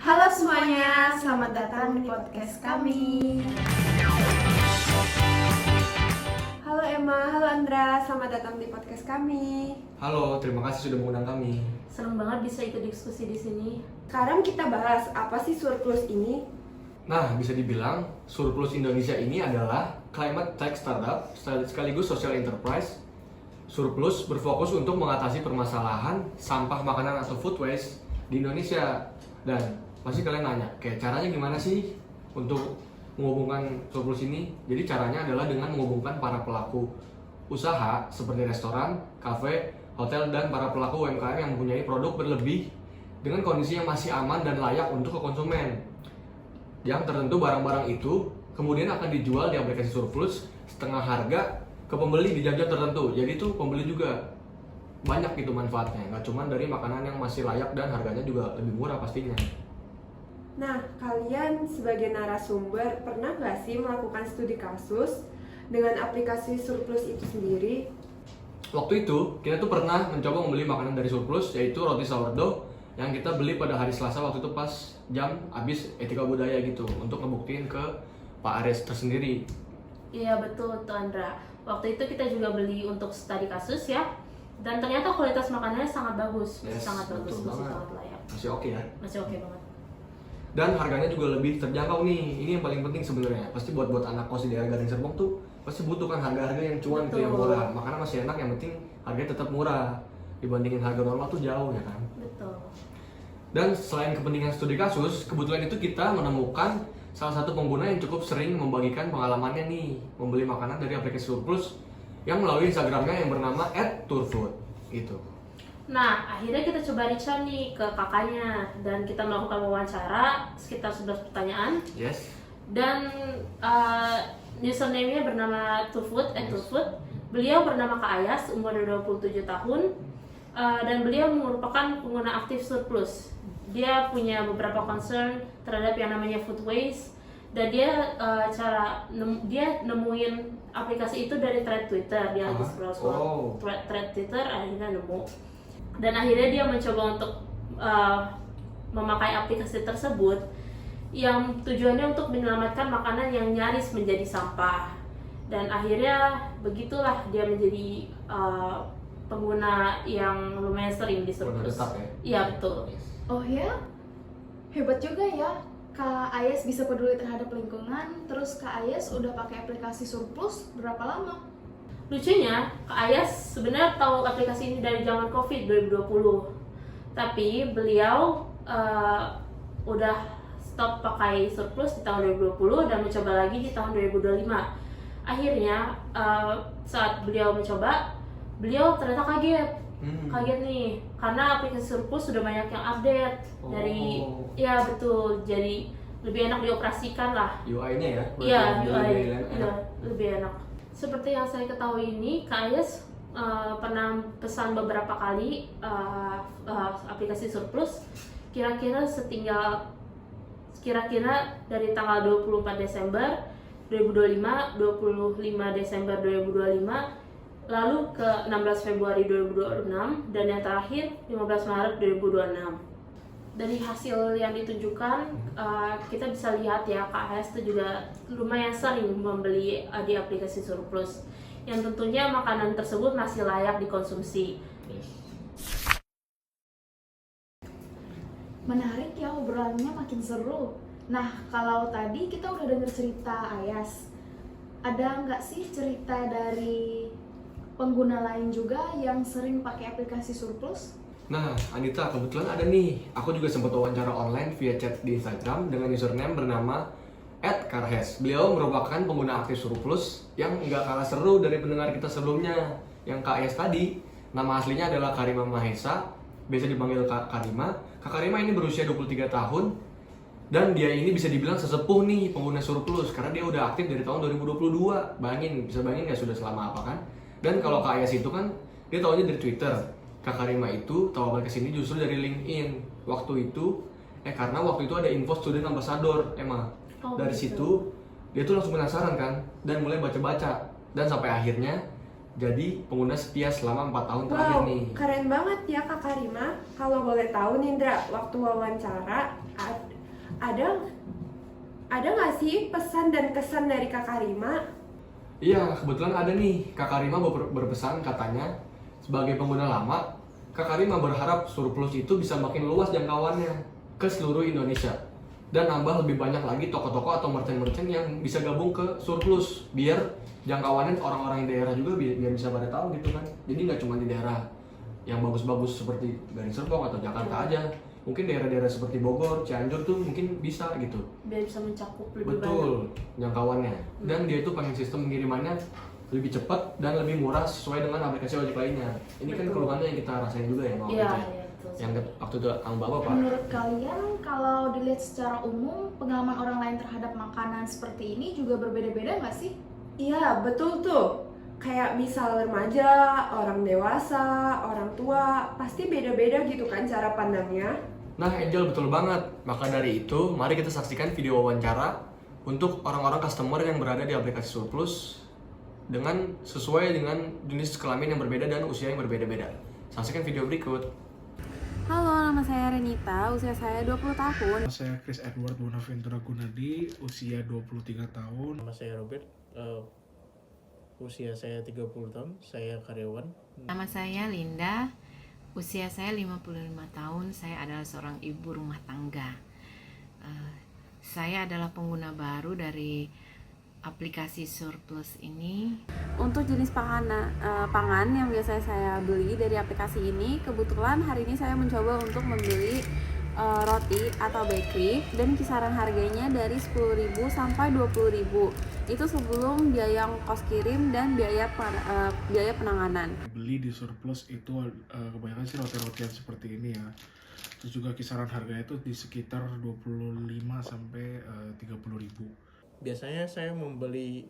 Halo semuanya, selamat datang di podcast kami. Halo Emma, halo Andra, selamat datang di podcast kami. Halo, terima kasih sudah mengundang kami. Seneng banget bisa ikut diskusi di sini. Sekarang kita bahas apa sih surplus ini? Nah, bisa dibilang surplus Indonesia ini adalah climate tech startup sekaligus social enterprise. Surplus berfokus untuk mengatasi permasalahan sampah makanan atau food waste di Indonesia. Dan pasti kalian nanya, kayak caranya gimana sih untuk menghubungkan surplus ini? Jadi caranya adalah dengan menghubungkan para pelaku usaha seperti restoran, kafe, hotel, dan para pelaku UMKM yang mempunyai produk berlebih dengan kondisi yang masih aman dan layak untuk ke konsumen. Yang tertentu barang-barang itu kemudian akan dijual di aplikasi surplus setengah harga ke pembeli di jam-jam tertentu. Jadi itu pembeli juga banyak gitu manfaatnya, nggak cuma dari makanan yang masih layak dan harganya juga lebih murah pastinya. Nah, kalian sebagai narasumber pernah nggak sih melakukan studi kasus dengan aplikasi surplus itu sendiri? Waktu itu kita tuh pernah mencoba membeli makanan dari surplus, yaitu roti sourdough yang kita beli pada hari Selasa waktu itu pas jam habis etika budaya gitu, untuk ngebuktiin ke Pak Ares tersendiri. Iya betul tuh Andra. Waktu itu kita juga beli untuk studi kasus ya. Dan ternyata kualitas makanannya sangat bagus, sangat bagus, masih sangat layak. Masih oke ya. Masih oke banget. Dan harganya juga lebih terjangkau nih. Ini yang paling penting sebenarnya. Pasti buat anak kos di daerah Gading Serpong tuh pasti butuh kan harga-harga yang cuan gitu, yang murah. Makanan masih enak, yang penting harganya tetap murah dibandingin harga normal tuh jauh ya kan. Betul. Dan selain kepentingan studi kasus, kebetulan itu kita menemukan salah satu pengguna yang cukup sering membagikan pengalamannya nih membeli makanan dari aplikasi surplus yang melalui Instagramnya yang bernama @turfood gitu. Nah, akhirnya kita coba reach out nih ke kakaknya dan kita melakukan wawancara sekitar 11 pertanyaan. Yes. Dan username-nya bernama Turfood, @turfood. Beliau bernama Kak Ayas, umur 27 tahun. Dan beliau merupakan pengguna aktif surplus. Dia punya beberapa concern terhadap yang namanya food waste. Dan dia nemuin aplikasi itu dari thread Twitter. Dia lagi scroll thread Twitter, akhirnya nemu. Dan akhirnya dia mencoba untuk memakai aplikasi tersebut yang tujuannya untuk menyelamatkan makanan yang nyaris menjadi sampah. Dan akhirnya begitulah dia menjadi pengguna yang lumayan sering di surplus. Iya betul. Oh ya, hebat juga ya. Kak Ayas bisa peduli terhadap lingkungan. Terus Kak Ayas udah pakai aplikasi surplus berapa lama? Lucunya, Kak Ayas sebenarnya tahu aplikasi ini dari zaman COVID 2020. Tapi beliau udah stop pakai surplus di tahun 2020 dan mencoba lagi di tahun 2025. Akhirnya saat beliau mencoba, beliau ternyata kaget nih karena aplikasi surplus sudah banyak yang update dari ya betul, jadi lebih enak dioperasikan lah. UI-nya ya? Iya, UI lebih enak. Seperti yang saya ketahui ini, Kak Ayas pernah pesan beberapa kali aplikasi surplus. Kira-kira dari tanggal 24 Desember 2025, 25 Desember 2025, lalu ke 16 Februari 2026, dan yang terakhir 15 Maret 2026. Dari hasil yang ditunjukkan, kita bisa lihat ya Kak Ayas itu juga lumayan sering membeli di aplikasi surplus, yang tentunya makanan tersebut masih layak dikonsumsi. Menarik ya, obrolannya makin seru. Nah, kalau tadi kita udah denger cerita Ayas, ada nggak sih cerita dari pengguna lain juga yang sering pakai aplikasi surplus? Nah, Anita, kebetulan ada nih. Aku juga sempat wawancara online via chat di Instagram dengan username bernama @karhes. Beliau merupakan pengguna aktif surplus yang nggak kalah seru dari pendengar kita sebelumnya, yang Kak Ayas tadi. Nama aslinya adalah Karima Mahesa, biasa dipanggil Kak Karima. Kak Karima ini berusia 23 tahun, dan dia ini bisa dibilang sesepuh nih pengguna surplus, karena dia udah aktif dari tahun 2022. Bisa bayangin nggak sudah selama apa kan? Dan kalau Kak Ayas itu kan, dia tahunya dari Twitter. Kak Karima itu tahu aplikasi ini justru dari LinkedIn. Karena waktu itu ada info student ambassador, dari situ dia tuh langsung penasaran kan, dan mulai baca-baca. Dan sampai akhirnya jadi pengguna setia selama 4 tahun terakhir Wow, nih. keren banget ya Kak Karima. Kalau boleh tahu Nindra, waktu wawancara ada nggak sih pesan dan kesan dari Kak Karima? Iya, kebetulan ada nih. Kak Karima berpesan katanya, sebagai pengguna lama, Kak Karima berharap Surplus itu bisa makin luas jangkauannya ke seluruh Indonesia. Dan nambah lebih banyak lagi toko-toko atau merchant-merchant yang bisa gabung ke Surplus. Biar jangkauannya orang-orang di daerah juga biar bisa pada tahu gitu kan. Jadi nggak cuma di daerah yang bagus-bagus seperti Garing Serpong atau Jakarta aja. Mungkin daerah-daerah seperti Bogor, Cianjur tuh mungkin bisa gitu. Biar bisa mencakup lebih banyak. Betul, jangkauannya. Dan dia itu pengen sistem pengirimannya lebih cepat dan lebih murah sesuai dengan aplikasi ojek lainnya. Ini kan keluhannya yang kita rasain juga ya, Bang. Iya, Ojek. iya, betul. Yang waktu itu Kang Bapak, Pak. Menurut kalian, kalau dilihat secara umum, pengalaman orang lain terhadap makanan seperti ini juga berbeda-beda nggak sih? Iya, betul tuh. Kayak misal remaja, orang dewasa, orang tua, pasti beda-beda gitu kan cara pandangnya. Nah, Angel betul banget. Maka dari itu, mari kita saksikan video wawancara untuk orang-orang customer yang berada di aplikasi Surplus dengan sesuai dengan jenis kelamin yang berbeda dan usia yang berbeda-beda. Saksikan video berikut. Halo, nama saya Renita, usia saya 20 tahun. Saya Chris Edward Bonaventura Gunadi, usia 23 tahun. Nama saya Robert, usia saya 30 tahun, saya karyawan. Nama saya Linda, usia saya 55 tahun, saya adalah seorang ibu rumah tangga. Saya adalah pengguna baru dari aplikasi Surplus ini. Untuk jenis pangan yang biasanya saya beli dari aplikasi ini, kebetulan hari ini saya mencoba untuk membeli roti atau bakery dan kisaran harganya dari 10.000 sampai 20.000. Itu sebelum biaya ongkos kirim dan biaya penanganan. Beli di Surplus itu kebanyakan sih roti-rotian seperti ini ya. Terus juga kisaran harganya itu di sekitar 25 sampai 30.000. Biasanya saya membeli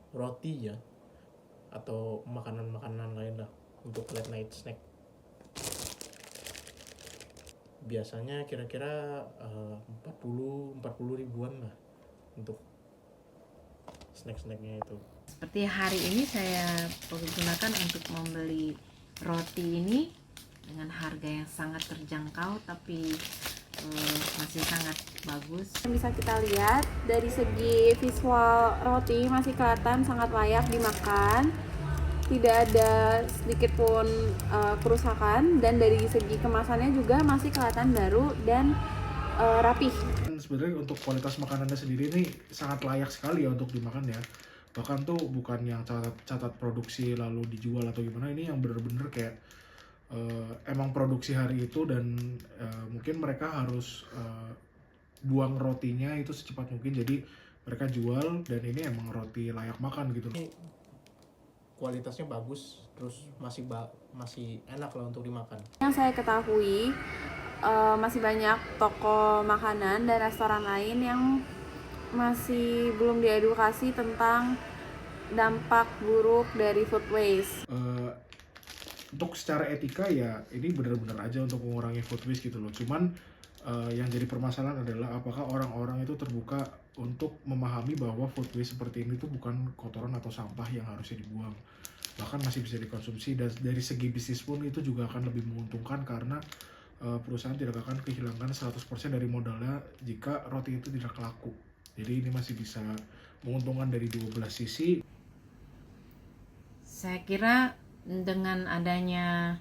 roti ya, atau makanan-makanan lain lah untuk late night snack. Biasanya kira-kira 40 ribuan lah untuk snack-snacknya itu. Seperti hari ini saya gunakan untuk membeli roti ini dengan harga yang sangat terjangkau tapi masih sangat bagus. Bisa kita lihat dari segi visual roti masih kelihatan sangat layak dimakan, tidak ada sedikit pun kerusakan, dan dari segi kemasannya juga masih kelihatan baru dan rapih. Sebenarnya untuk kualitas makanannya sendiri ini sangat layak sekali ya untuk dimakan ya. Bahkan tuh bukan yang catat produksi lalu dijual atau gimana, ini yang bener-bener kayak emang produksi hari itu, dan mungkin mereka harus buang rotinya itu secepat mungkin, jadi mereka jual, dan ini emang roti layak makan gitu loh. Kualitasnya bagus, terus masih enak lah untuk dimakan. Yang saya ketahui masih banyak toko makanan dan restoran lain yang masih belum diedukasi tentang dampak buruk dari food waste. Untuk secara etika ya ini benar-benar aja untuk mengurangi food waste gitu loh. Cuman yang jadi permasalahan adalah apakah orang-orang itu terbuka untuk memahami bahwa food waste seperti ini tuh bukan kotoran atau sampah yang harusnya dibuang, bahkan masih bisa dikonsumsi, dan dari segi bisnis pun itu juga akan lebih menguntungkan karena perusahaan tidak akan kehilangan 100% dari modalnya jika roti itu tidak laku. Jadi ini masih bisa menguntungkan dari dua belah sisi. Saya kira dengan adanya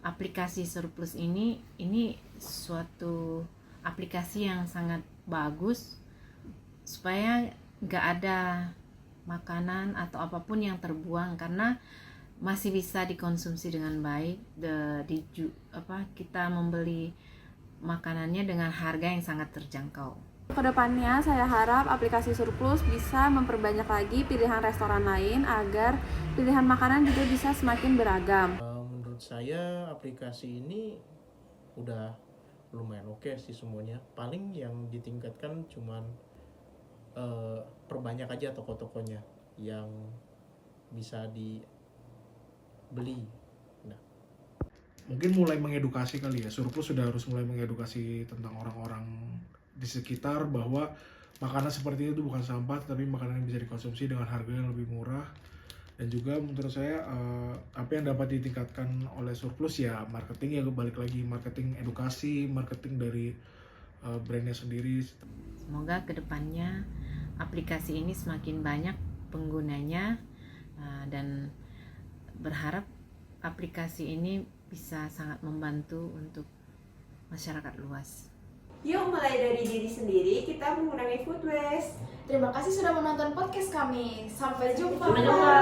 aplikasi Surplus ini suatu aplikasi yang sangat bagus supaya nggak ada makanan atau apapun yang terbuang, karena masih bisa dikonsumsi dengan baik. Kita membeli makanannya dengan harga yang sangat terjangkau. Kedepannya saya harap aplikasi Surplus bisa memperbanyak lagi pilihan restoran lain agar pilihan makanan juga bisa semakin beragam. Menurut saya aplikasi ini udah lumayan oke sih semuanya. Paling yang ditingkatkan cuman perbanyak aja toko-tokonya yang bisa dibeli. Nah, Mungkin mulai mengedukasi kali ya, Surplus sudah harus mulai mengedukasi tentang orang-orang di sekitar bahwa makanan seperti itu bukan sampah, tapi makanan yang bisa dikonsumsi dengan harga yang lebih murah, Dan juga menurut saya apa yang dapat ditingkatkan oleh Surplus ya marketing, ya balik lagi marketing edukasi, marketing dari brandnya sendiri. Semoga kedepannya aplikasi ini semakin banyak penggunanya, dan berharap aplikasi ini bisa sangat membantu untuk masyarakat luas. Yuk mulai dari diri sendiri kita mengurangi food waste. Terima kasih sudah menonton podcast kami. Sampai jumpa. Sampai jumpa.